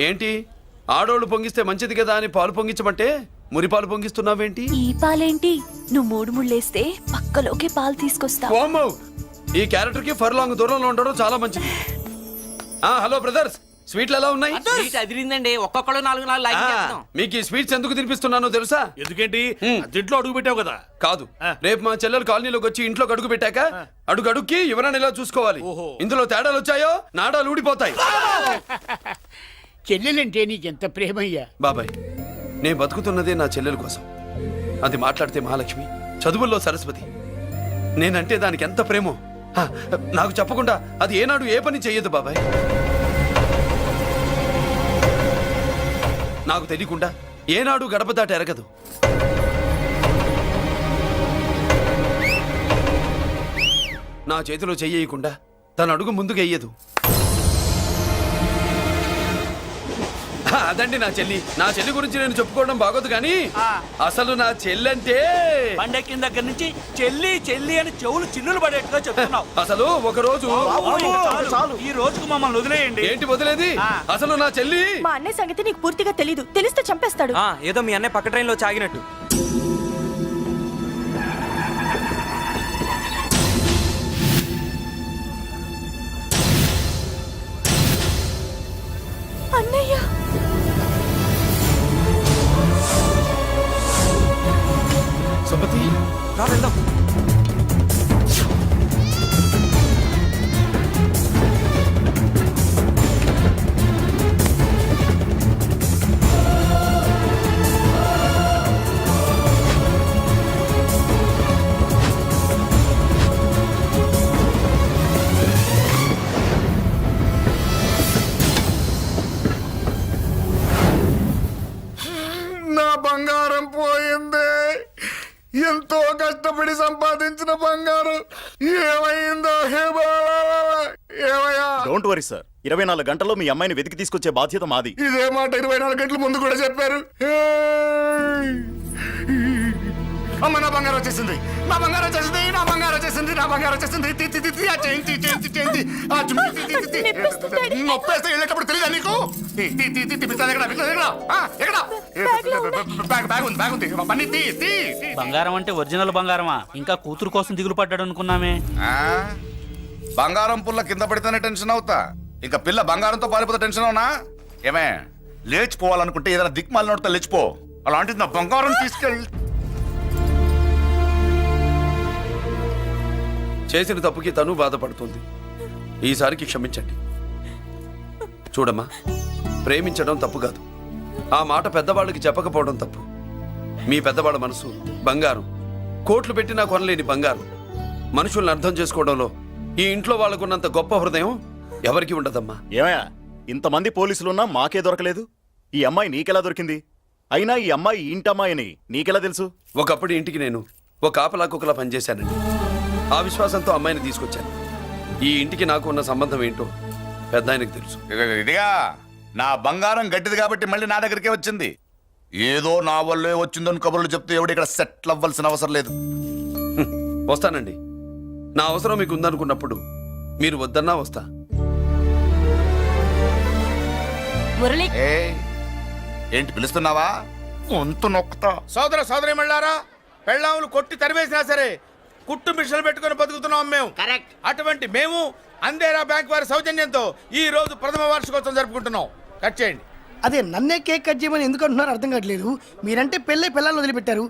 ఏంటి ఆడోళ్ళు పొంగిస్తే మంచిది కదా అని పాలు పొంగించమంటే మురిపాలు పొంగిస్తున్నావేంటి? ఈ పాలేంటి? నువ్వు మూడు ముళ్ళేస్తే పక్కలోకి పాలు తీసుకొస్తా. ఓమ్మో, ఈ క్యారెక్టర్ కి ఫర్ లాంగ్ దూరంలో ఉండడం చాలా మంచిది. హలో బ్రదర్స్, స్వీట్లు ఎలా ఉన్నాయి? అదిరిందండి, ఒక్కొక్కడు 4 లైక్ చేస్తాం. మీకు ఈ స్వీట్స్ ఎందుకు తినిపిస్తున్నానో తెలుసా? ఎందుకేంటి ఇంట్లో అడుగు పెట్టావు కదా. కాదు, రేపు మా చెల్లెలు కాలనీలోకి వచ్చి ఇంట్లో అడుగు పెట్టాక అడుగుకి ఎవరైనా ఇలా చూసుకోవాలి. ఇందులో తేడాలు వచ్చాయో నాడాలు ఊడిపోతాయి. చెల్లెలంటే నీకెంత ప్రేమయ్యా. బాబాయ్, నేను బతుకుతున్నదే నా చెల్లెల కోసం. అది మాట్లాడితే మహాలక్ష్మి, చదువుల్లో సరస్వతి. నేనంటే దానికి ఎంత ప్రేమో నాకు చెప్పకుండా అది ఏనాడు ఏ పని చెయ్యదు బాబాయ్. నాకు తెలియకుండా ఏనాడు గడప దాటి ఎరగదు. నా చేతిలో చెయ్యకుండా తన అడుగు ముందుకు వెయ్యదు. అదండి నా చెల్లి. నా చెల్లి గురించి నేను చెప్పుకోవడం బాగోదు కానీ అసలు నా చెల్లంటే పండెక్కిన దగ్గర నుంచి చెల్లి చెల్లి అని చెవులు చిల్లులు పడేట్టుగా చెప్తున్నావు. అసలు ఒక రోజు ఈ రోజుకు మమ్మల్ని వదిలేయండి. ఏంటి వదిలేది? అసలు నా చెల్లి. మా అన్నయ్య సంగతి నీకు పూర్తిగా తెలీదు. తెలిస్తే చంపేస్తాడు. ఏదో మీ అన్నయ్య పక్క ట్రైన్ లో చాగినట్టు. అన్నయ్య, సుమతి, రా వెళ్దాం. నా బంగారం పోయింది. ఎంతో కష్టపడి సంపాదించిన బంగారం ఏమైందో? ఏమయ్యా? డోంట్ వరీ సార్, 24 గంటల్లో మీ అమ్మాయిని వెతికి తీసుకొచ్చే బాధ్యత మాది. ఇదే మాట 24 గంటల ముందు కూడా చెప్పారు. అమ్మ, నా బంగారం వచ్చేసింది, నా బంగారం వచ్చేసింది, నా బంగారం వచ్చేసింది, నా బంగారం వచ్చేసింది. నొప్పేస్తే వెళ్ళేటప్పుడు తెలియదా నీకు? బంగారం అంటే ఒరిజినల్ బంగారమా? ఇంకా కూతురు కోసం దిగులు పడ్డాడు అనుకున్నామే. బంగారం పుల్ల కింద పడితేనే టెన్షన్ అవుతా, ఇంకా పిల్ల బంగారంతో పారిపోతే టెన్షన్ అవునా? ఏమే, లేచిపోవాలనుకుంటే ఏదైనా దిక్మాలినోడితో లేచిపో. అలాంటిది నా బంగారం తీసుకెళ్ళి. చేసిన తప్పుకి తను బాధపడుతుంది. ఈసారికి క్షమించండి. చూడమ్మా, ప్రేమించడం తప్పు కాదు. ఆ మాట పెద్దవాళ్ళకి చెప్పకపోవడం తప్పు. మీ పెద్దవాళ్ళ మనసు బంగారం, కోట్లు పెట్టినా కొనలేని బంగారం. మనుషుల్ని అర్థం చేసుకోవడంలో ఈ ఇంట్లో వాళ్ళకున్నంత గొప్ప హృదయం ఎవరికి ఉండదమ్మా. ఏమయ్యా, ఇంతమంది పోలీసులున్నా మాకే దొరకలేదు. ఈ అమ్మాయి నీకెలా దొరికింది? అయినా ఈ అమ్మాయి ఇంటమ్మాయి అని నీకెలా తెలుసు? ఒకప్పుడు ఇంటికి నేను ఒక ఆపలా కుక్కలా పనిచేశానండి. ఆ విశ్వాసంతో అమ్మాయిని తీసుకొచ్చాను. ఈ ఇంటికి నాకు ఉన్న సంబంధం ఏంటో పెద్ద ఆయనకు తెలుసు. ఇదిగా నా బంగారం గట్టిది కాబట్టి మళ్ళీ నా దగ్గరికే వచ్చింది. ఏదో నా వల్లే వచ్చిందని కబుర్లు చెప్తే ఎవడు ఇక్కడ సెటిల్ అవ్వాల్సిన అవసరం లేదు. వస్తానండి. నా అవసరం మీకు ఉందనుకున్నప్పుడు మీరు వద్దన్నా వస్తా. మురళి, ఏంటి పిలుస్తున్నావా? గొంతు నొక్కుతా. సోదర సోదరి మళ్ళారా, పెళ్ళాములు కొట్టి తరివేసినా సరే కుట్టు మిషన్లు పెట్టుకుని బతుకుతున్నాం మేము. కరెక్ట్. అటువంటి మేము అందేరా బ్యాంక్ వారి సౌజన్యంతో ఈ రోజు ప్రథమ వార్షికోత్సవం జరుపుకుంటున్నాం. కట్ చేయండి. అదే నన్నే కేక్ కట్ చేయమని ఎందుకు అంటున్నారో అర్థం కావట్లేదు. మీరంటే పెళ్ళే పిల్లలు వదిలిపెట్టారు,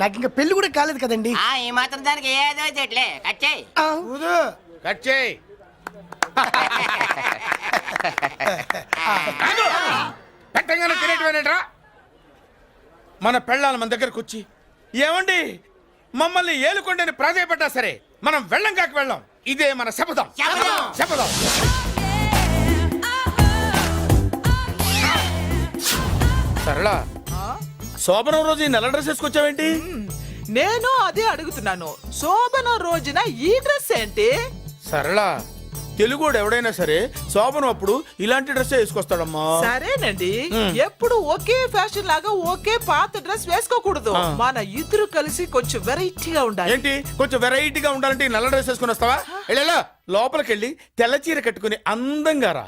నాకు ఇంకా పెళ్లి కూడా కాలేదు కదండి. ఈ మాత్రం దానికి ఏదో కట్ చేయి. కట్ చేయి. పెట్టంగానే తినేటివేనేట్రా? మన పెళ్ళాల మన దగ్గరకు వచ్చి ఏమండి మమ్మల్ని ఏలుకొండని ప్రాధాయపడ్డా సరే మనం వెళ్ళం కాక వెళ్ళాం. ఇదే మన శపథం. శపథం. సరళ, శోభనం రోజు ఈ నల్ల డ్రెస్ వేసుకొచ్చావేంటి? నేను అదే అడుగుతున్నాను. శోభన రోజున ఈ డ్రెస్ ఏంటి? సరళ, తెలుగుడు ఎవడైనా సరే శోభనం అప్పుడు ఇలాంటి డ్రెస్ వేసుకొస్తాడమ్మా. సరేనండి, ఎప్పుడు ఒకే ఫ్యాషన్ లాగా ఒకే పాత డ్రెస్ వేసుకోకూడదు. మన ఇద్దరు కలిసి కొంచెం వెరైటీగా ఉండాలి. ఏంటి కొంచెం వెరైటీగా ఉండాలంటే నల్ల డ్రెస్ వేసుకుని వస్తావా? లోపలికి వెళ్ళి తెల్ల చీర కట్టుకుని అందంగా రా.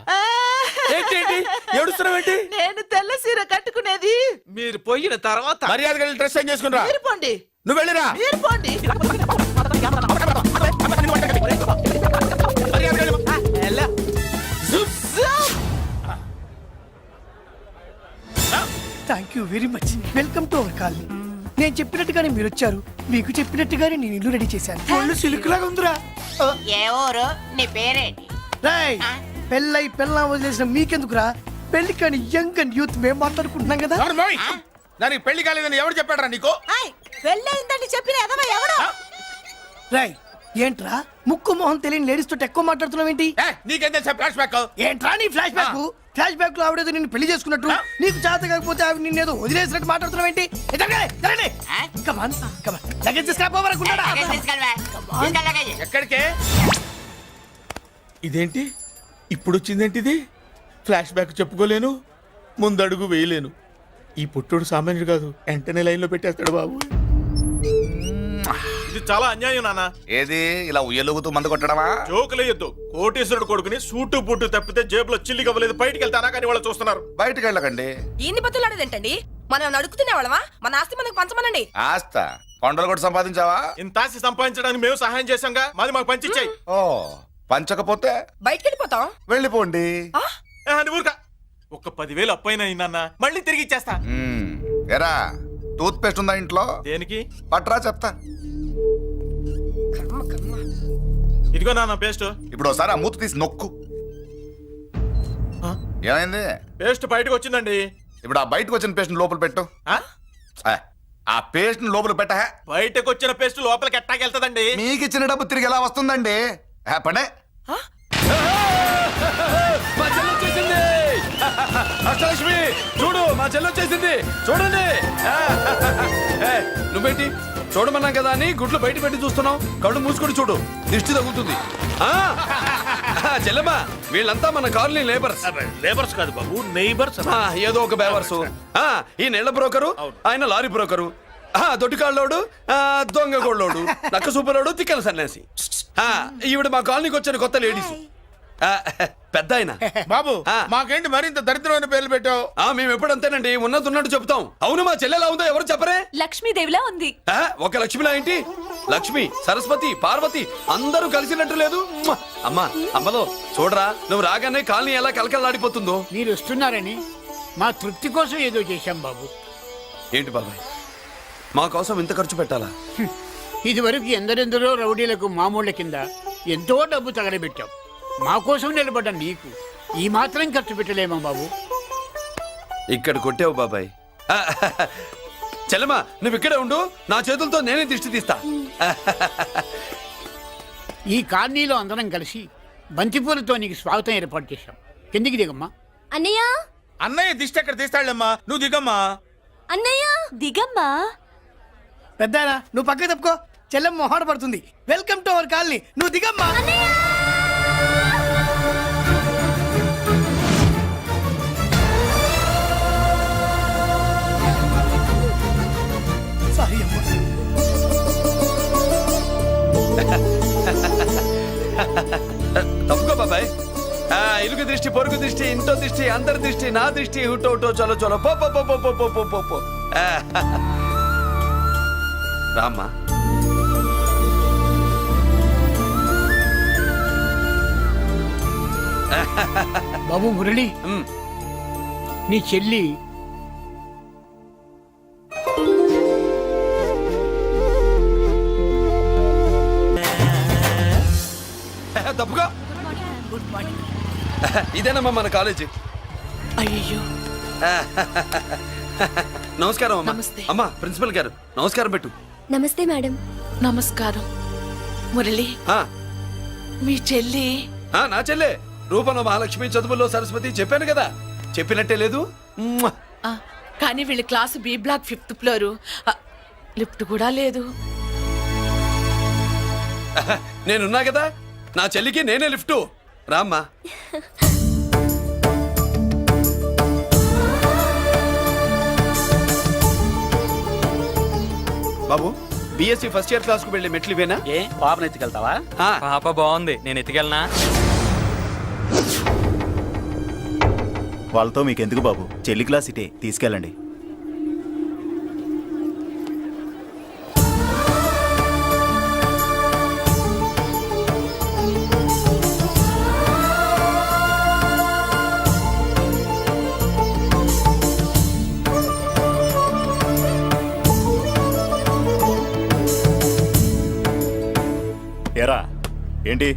ఏంటి ఏడుస్తున్నావేంటి? నేను తెల్ల సీర కట్టుకునేది మీరు పోయిన తర్వాత. మర్యాదగా వెళ్ళి డ్రెస్ చేంజ్ చేసుకుని రా. మీరు పోండి, నువ్వు వెళ్ళిరా. మీరు పోండి. మర్యాదగా వెళ్ళి. ఎలా? జుప్ జుప్. Thank you very much. Welcome to our colony. నేను చెప్పినట్టుగానే మీరు వచ్చారు, మీకు చెప్పినట్టుగానే నేను ఇల్లు రెడీ చేశాను. ఒళ్ళు సిల్క్ లాగా ఉందిరా. ఏ ఊరు? నీ పేరేంటి? రాయ్ పెళ్ళై పెళ్ళా వదిలేసిన మీకెందుకురా? పెళ్లి కాని యంగ్ అండ్ యూత్ మేము మాట్లాడుకుంటున్నాం కదా. ఎవరు మోయ్? దానికి పెళ్లి కాలేదని ఎవరు చెప్పాడరా నీకు? పెళ్ళయిందని చెప్పిన ఎదవ ఎవడు? రాయ్ ఏంట్రా ముక్కు మొహం తెలియని లేడీస్ తోటి ఎక్కువ మాట్లాడుతున్నావు ఏంటి? నీకేం తెలుసా ఫ్లాష్ బ్యాక్? ఏంట్రా నీ ఫ్లాష్ బ్యాక్? ఫ్లాష్ బ్యాక్ లో ఆవిడేదో నిన్ను పెళ్లి చేసుకున్నట్టు, నీకు చేత కాకపోతే ఆవిడ నిన్నేదో వదిలేసినట్టు మాట్లాడుతున్నావు ఏంటి? కమాన్ కమాన్ లగేజ్ తీసుకురాపోవరకుంటాడా? ఎక్కడికే? ఇదేంటి ఇప్పుడు వచ్చిందేంటి ఇది? ఫ్లాష్ బ్యాక్ చెప్పుకోలేను, ముందడుగు వేయలేను. ఈ పుట్టుడు సామాన్యుడు కాదు, వెంటనే లైన్ లో పెట్టేస్తాడు బాబు. ఇది చాలా అన్యాయం నాన్న. ఏది ఇలా ఉయ్యలుగుతూ మందు కొట్టడమా? జోకులేయొద్దు. కోటేశ్వరుడు కొడుకుని సూటు బుట్టు తప్పితే జేబులో చిల్లి కవ్వలేదు, బయటికి వెళ్తానా కానీ వాళ్ళు చూస్తున్నారు. బయటికి వెళ్ళకండి. ఈయన్ని బతులాడేదేంటండి? మనం నడుకుతునే వాళ్ళమా? మన ఆస్తి మనకు పంచమనండి. ఆస్త కొండలు కూడా సంపాదించావా? ఇంత ఆస్తి సంపాదించడానికి మేము సహాయం చేశాంగా, మాది మాకు పంచిచ్చాయి. ఓ పంచకపోతే బయటికి వెళ్ళిపోతాం. వెళ్ళిపోండి. ఊరుక ఒక్క 10,000 అప్పైనా నాన్న, మళ్ళీ తిరిగి ఇచ్చేస్తా. ఎరా టూత్ పేస్ట్ ఉందా ఇంట్లో? దేనికి? పట్రా చెప్తా. ఇదిగో నాన్న పేస్ట్. ఇప్పుడు ఒకసారి ఆ మూత తీసి నొక్కు. ఏమైంది? పేస్ట్ బయటకు వచ్చిందండి. ఇప్పుడు ఆ బయటకు వచ్చిన పేస్ట్ లోపల పెట్టు. ఆ? ఆ పేస్ట్ లోపల పెట్ట. బయటకు వచ్చిన పేస్ట్ లోపలికి ఎట్టాకెళ్తదండి? మీకు ఇచ్చిన డబ్బు తిరిగి ఎలా వస్తుందండి? పడే మా చెల్లి వచ్చేసింది. అష్టలక్ష్మి చూడు, మా చెల్లి వచ్చేసింది చూడండి. నువ్వేంటి చూడమన్నాం కదా అని గుడ్లు బయట పెట్టి చూస్తున్నావు? కళ్ళు మూసుకొని చూడు, దిష్టి తగులుతుంది. చెల్లెమ్మా వీళ్ళంతా మన కాలనీ లేబర్స్. లేబర్స్ కాదు బాబు, నైబర్స్. ఏదో ఒక బేవర్సు. ఈ నెల బ్రోకరు, ఆయన లారీ బ్రోకరు, దొడ్డికాళ్ళోడు, దొంగ గోళ్ళోడు, నక్క సూపరోడు, తిక్కల సన్యాసి. ఈవిడ మా కాలనీకి వచ్చిన కొత్త లేడీస్. పెద్ద ఆయన. బాబు మాకేంటి మరింత దరిద్రమైన పేర్లు పెట్టావు? మేము ఎప్పుడంతేనండి, ఉన్నట్టు చెప్తాం. అవును మా చెల్లెలా ఉందో ఎవరు చెప్పరే? లక్ష్మీదేవిలా ఉంది. ఒక లక్ష్మిలా ఏంటి? లక్ష్మి, సరస్వతి, పార్వతి అందరూ కలిసినట్టు లేదు. అమ్మా అమ్మలో చూడరా, నువ్వు రాగానే కాలనీ ఎలా కలకలాడిపోతుందో. మీరు వస్తున్నారని మా తృప్తి కోసం ఏదో చేశాం బాబు. ఏంటి బాబాయ్, మా కోసం ఇంత ఖర్చు పెట్టాలా? ఇదివరకు ఎందరెందరో రౌడీలకు మామూళ్ళ కింద ఎంతో డబ్బు తగలబెట్టాం. మా కోసం నిలబడ్డ నీకు ఈ మాత్రం ఖర్చు పెట్టలేమా బాబు? ఇక్కడ కొట్టావు బాబాయ్. చెల్లెమ్మా నువ్వు ఇక్కడే ఉండు, నా చేతులతో నేనే దిష్టి తీస్తా. ఈ కాలనీలో అందరం కలిసి బంతిపూలతో నీకు స్వాగతం ఏర్పాటు చేశాం. కిందికి దిగమ్మా. అన్నయ్య అన్నయ్య దిష్టి ఎక్కడ తీస్తాడమ్మా? నువ్వు దిగమ్మా. అన్నయ్య దిగమ్మా. పెద్దాయనా నువ్వు పక్కకి తప్పుకో, చెల్లెమ్మ మొహాట పడుతుంది. Welcome to our colony. నువ్వు దిగమ్మా. సారీ అమ్మా. తప్పుకో బాబాయ్. ఇరుగు దృష్టి, పొరుగు దృష్టి, ఇంటో దృష్టి, అందరి దృష్టి, నా దృష్టి, హుటో హుటో చలో చలో పో పో పో పో పో పో పో పో. రామ్మా. బాబు మురళి, నీ చెల్లి తప్పుకో. ఇదేనమ్మా మన కాలేజీ. అయ్యో నమస్కారం అమ్మా. నమస్తే. అమ్మా ప్రిన్సిపల్ గారు నమస్కారం పెట్టు. నమస్తే మేడం. నమస్కారం. మురళి ఆ, మీ చెల్లి నా చెల్లె రూపంలో మహాలక్ష్మి, చదువుల్లో సరస్వతి. చెప్పాను కదా, చెప్పినట్టే లేదు. మ్మ్. కానీ వీళ్ళ class B block 5th floor. Lift కూడా లేదు. నేనున్నా కదా, నా చెల్లికి నేనే లిఫ్ట్. రామ్మా. బాబు బిఎస్సి ఫస్ట్ ఇయర్ క్లాస్ కు వెళ్ళి మెట్లు ఇవేనా? ఏ పాపను ఎత్తుకెళ్తావా? పాప బాగుంది, నేను ఎత్తుకెళ్ళనా? వాళ్ళతో మీకెందుకు బాబు, చెల్లి క్లాస్ ఇటే, తీసుకెళ్ళండి. ఎరా ఏంటి?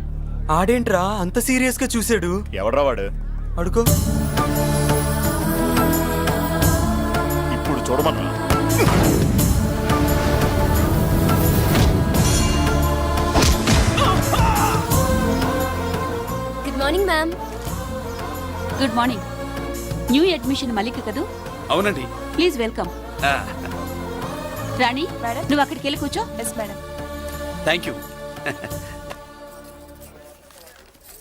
ఆడేంట్రా అంత సీరియస్ గా చూసాడు? ఎవడ్రా వాడు? అడుకో. ఇప్పుడు చూడమన్నా. Good morning ma'am. Good morning. New admission Mallika కదూ? అవునండి. Please welcome. ఆ, రాణి, నువ్వు అక్కడికి వెళ్ళి కూర్చో. Yes madam. Thank you.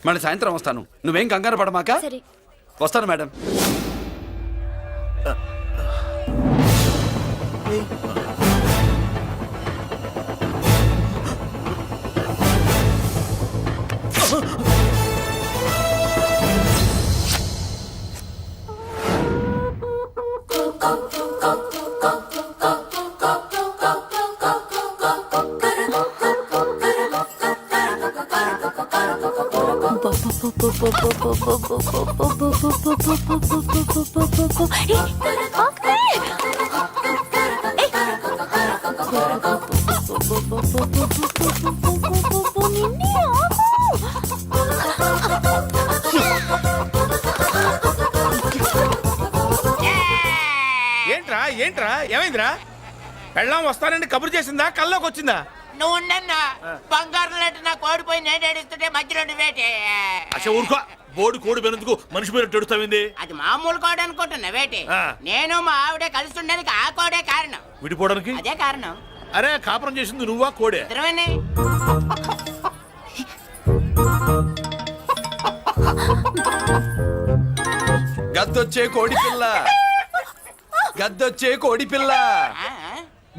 మళ్ళీ సాయంత్రం వస్తాను, నువ్వేం కంగారు పడమాక. సరే. వస్తాను మేడం. ఏంట్రా ఏంట్రా ఏమైందిరా? పెళ్ళాం వస్తానండి కబురు చేసిందా, కల్లోకి వచ్చిందా? నువ్వు ఉండన్నా బంగారం లాంటి నాకు ఓడిపోయి నేను ఏడుస్తుంటే మధ్యలో నువ్వేటే. అసలు ఊరుకో, బోర్డు కోడి పెనందుకు మనిషి మీద తెడుస్తావింది. అది మామూలు కోడి అనుకుంటున్నా వేటి. నేను మా ఆవిడే కలిసి ఉండడానికి ఆ కోడే కారణం. విడిపోవడానికి అదే కారణం. అరే కాపురం చేసింది నువ్వా కోడే? ఇద్దరమేనే. గద్దొచ్చే కోడి పిల్ల, గద్దొచ్చే కోడి పిల్ల,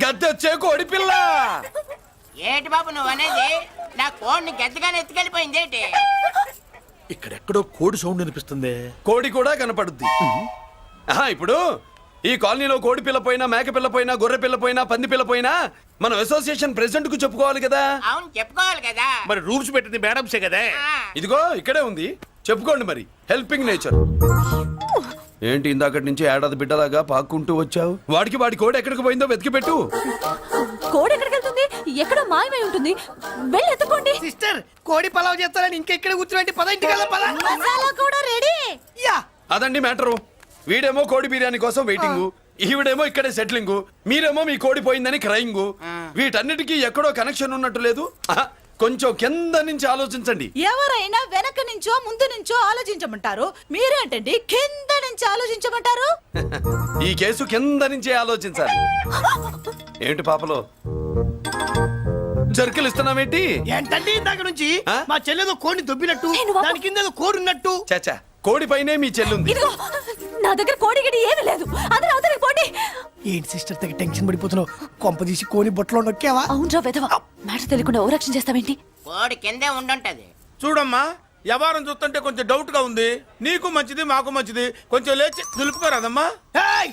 గద్దొచ్చే కోడి పిల్ల. ఏటి బాబు నువ్వు అనేది? నా కోడిని గద్దగానే ఎత్తుకెళ్ళిపోయింది ఏంటి? ఇక్కడెక్కడో కోడి సౌండ్ అనిపిస్తుంది. కోడి కూడా కనపడుద్ది. ఆహా, ఇప్పుడు ఈ కాలనీలో కోడి పిల్ల పోయినా, మేక పిల్ల పోయినా, గొర్రె పిల్ల పోయినా, పంది పిల్ల పోయినా మనం అసోసియేషన్ ప్రెసిడెంట్ కు చెప్పుకోవాలి కదా. అవును చెప్పుకోవాలి కదా. మరి రూల్స్ పెట్టింది మేడంసే కదా. ఇదిగో ఇక్కడే ఉంది, చెప్పుకోండి మరి. Helping nature. ఏంటి ఇందాకటి నుంచి ఏడాది బిడ్డలాగా పాక్కుంటూ వచ్చావు? వాడికి వాడి కోడి ఎక్కడికి పోయిందో వెతికి పెట్టు. కోడి ఎక్కడికి వెళ్తుంది? ఎక్కడో మాయమై ఉంటుంది. వెళ్ళి ఎత్తుకోండి. సిస్టర్, కోడి పలావ్ చేస్తారని ఇంకెక్కడ కూర్చోండి. పద ఇంటికి వెళ్దాం, పద. మసాలా కూడా రెడీ. యా. అదండి మ్యాటరు. వీడేమో కోడి బిర్యానీ కోసం వెయిటింగ్, ఈవిడేమో ఇక్కడే సెటిలింగ్, మీరేమో మీ కోడి పోయిందని క్రయింగ్. వీటన్నిటికీ ఎక్కడో కనెక్షన్ ఉన్నట్టు లేదు. ఆహా, కొంచెం కింద నుంచి ఆలోచించండి. ఎవరైనా వెనక నుంచో ముందు నుంచో ఆలోచించమంటారు, మీరేంటండి కింద నుంచి ఆలోచించమంటారు? ఈ కేసు కింద నుంచే ఆలోచించాలి. ఏంటి పాపలో జర్కలు ఇస్తున్నావేంటి? ఏంటంటే ఇందాక నుంచి ఆ? మా చెల్లెదో కోడిని దొబ్బినట్టు, దాని కింద ఏదో కోడి ఉన్నట్టు. చాచా, కోడి పైనే మీ చెల్లుంది. ఇదిగో నా దగ్గర కోడి గిడి ఏమీ లేదు. అందరూ అవతలికి పోండి. ఏంటి సిస్టర్ తెగ టెన్షన్ పడిపోతున్నావు? కొంప తీసి కోని బొట్టలో నొక్కావా? అవునరా వెధవ, మ్యాటర్ తెలియకుండా ఓ రక్షణ చేస్తావేంటి? కోడి కిందే ఉండుంటది. చూడమ్మా, వ్యవహారం చూస్తుంటే కొంచెం డౌట్ గా ఉంది. నీకు మంచిది, మాకు మంచిది. కొంచెం లేచి నిలుపుకోరాదమ్మా. ఏయ్!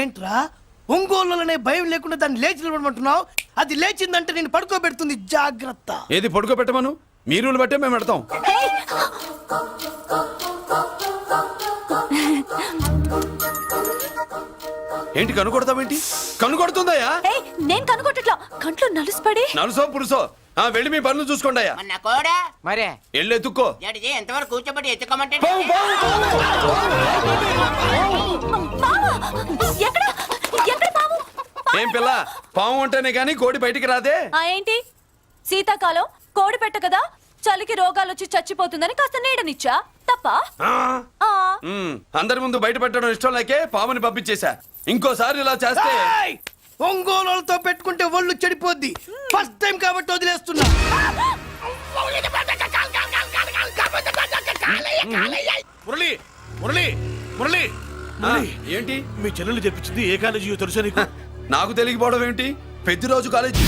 ఏంట్రా ఒంగోలులోనే భయం లేకుండా దాన్ని లేచి నిలబడమంటున్నావు? అది లేచిందంటే నేను పడుకోబెడుతుంది, జాగ్రత్త. ఏది పడుకోబెట్టమను, మీరు బట్టే మేము పెడతాం. ఏంటి కనుకొడతావేంటి? కనుకొడుతుందయ్యా? ఏయ్, నేను కనుగొట్టట్లా, కంట్లో నలుసుపడి. నలుసో పురుసో, వెళ్ళి మీ పనులు చూసుకోండి అయ్యా. మన కోడా మరే వెళ్ళి ఎత్తుక్కో. జడిది ఎంతవరకు కూర్చోబెట్టి ఎత్తుకోమంటే పావు, పావు, పావా? ఎక్కడ ఎక్కడ పాము? ఏం పిల్ల, పాము అంటేనే గాని కోడి బయటికి రాదే. ఏంటి శీతాకాలం కోడి పెట్ట కదా, చలికి రోగాలు వచ్చి చచ్చిపోతుందని కాస్త నీడనిచ్చా, తప్ప? అందరి ముందు బయట పెట్టడం ఇష్టం లేకే పాముని పంపించేశా. ఇంకోసారి ఇలా చేస్తే ఏయ్! ఒంగోలులతో పెట్టుకుంటే ఒళ్ళు చెడిపోద్ది. ఫస్ట్ టైం కాబట్టి వదిలేస్తున్నా. మురళి మురళి మురళి ఏంటి మీ చెల్లెలు చెప్పించింది ఏ కాలేజీ తెలుసా నీకు? నాకు తెలియకపోవడం ఏంటి? పెద్దిరాజు కాలేజీ.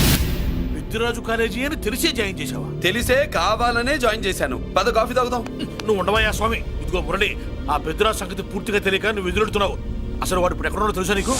పెద్దిరాజు కాలేజీ అని తెలిసే జాయిన్ చేసావా? తెలిసే కావాలనే జాయిన్ చేశాను. పద కాఫీ తాగుదాం. నువ్వు ఉండవయ్యా స్వామి. ఇదిగో ఇదిగో మురళి, ఆ పెద్దరాజు సంగతి పూర్తిగా తెలియక నువ్వు ఎదురెడుతున్నావు. అసలు వాడు ఇప్పుడు ఎక్కడున్నాడో తెలుసా నీకు?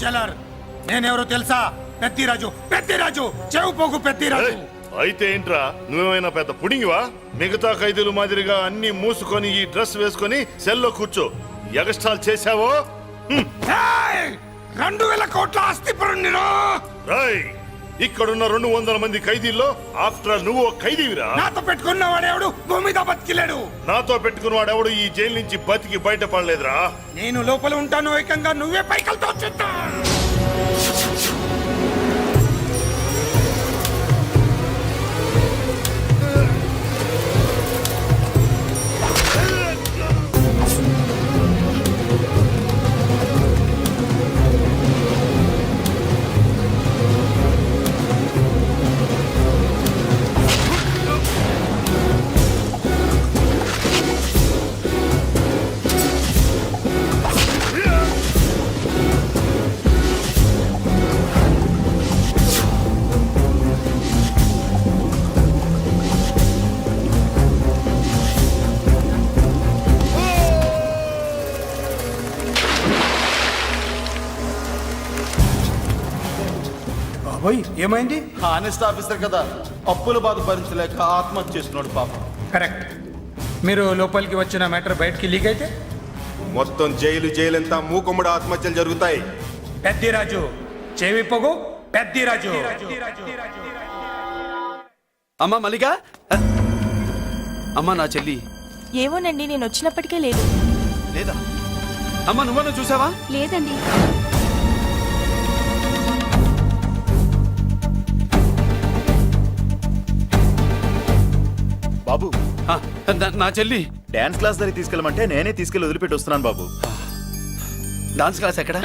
జలర్ నేనెవరో తెలుసా? పెద్దిరాజు, పెద్దిరాజు, చెవు పోగు పెద్దిరాజు. అయితే ఏంట్రా, నువ్వేమైనా పెద్ద పుడింగివా? మిగతా ఖైదీలు మాదిరిగా అన్ని మూసుకొని ఈ డ్రెస్ వేసుకొని సెల్లో కూర్చో. ఎగస్ట్రాల్ చేశావో 2000 కోట్ల ఆస్తి పరుణ్ణిరో. రాయ్, ఇక్కడున్న 200 మంది ఖైదీల్లో ఆఫ్టర్ ఆల్ నువ్వు ఖైదీవిరా. నాతో పెట్టుకున్నవాడెవడు భూమి మీద బతికిలేడు. నాతో పెట్టుకున్నవాడెవడు ఈ జైలు నుంచి బతికి బయటపడలేదురా. నేను లోపల ఉంటాను, ఏకంగా నువ్వే పైకలతో చూస్తా. ఏమైంది? హానెస్ట్ ఆఫీసర్ కదా, అప్పుల బాధ భరించలేక ఆత్మహత్య చేసుకున్నాడు పాపం. కరెక్ట్. మీరు లోపలికి వచ్చిన మ్యాటర్ బయటికి లీక్ అయితే మొత్తం జైలు అంతా మూకుమ్మడి ఆత్మహత్యలు జరుగుతాయి. పెద్దిరాజు, చెవి పొగు పెద్దిరాజు. అమ్మా మల్లిక, అమ్మా నా చెల్లి ఏమోనండి, నేను వచ్చినప్పటికే లేదు. లేదా? అమ్మా నువ్వన్నా చూసావా? లేదండి. బాబు, ఆ, నా చెల్లి డాన్స్ క్లాస్ దగ్గర తీసుకెళ్ళమంటే నేనే తీసుకెళ్ళి వదిలిపెట్టి వస్తున్నాను బాబు. డాన్స్ క్లాస్ ఎక్కడ?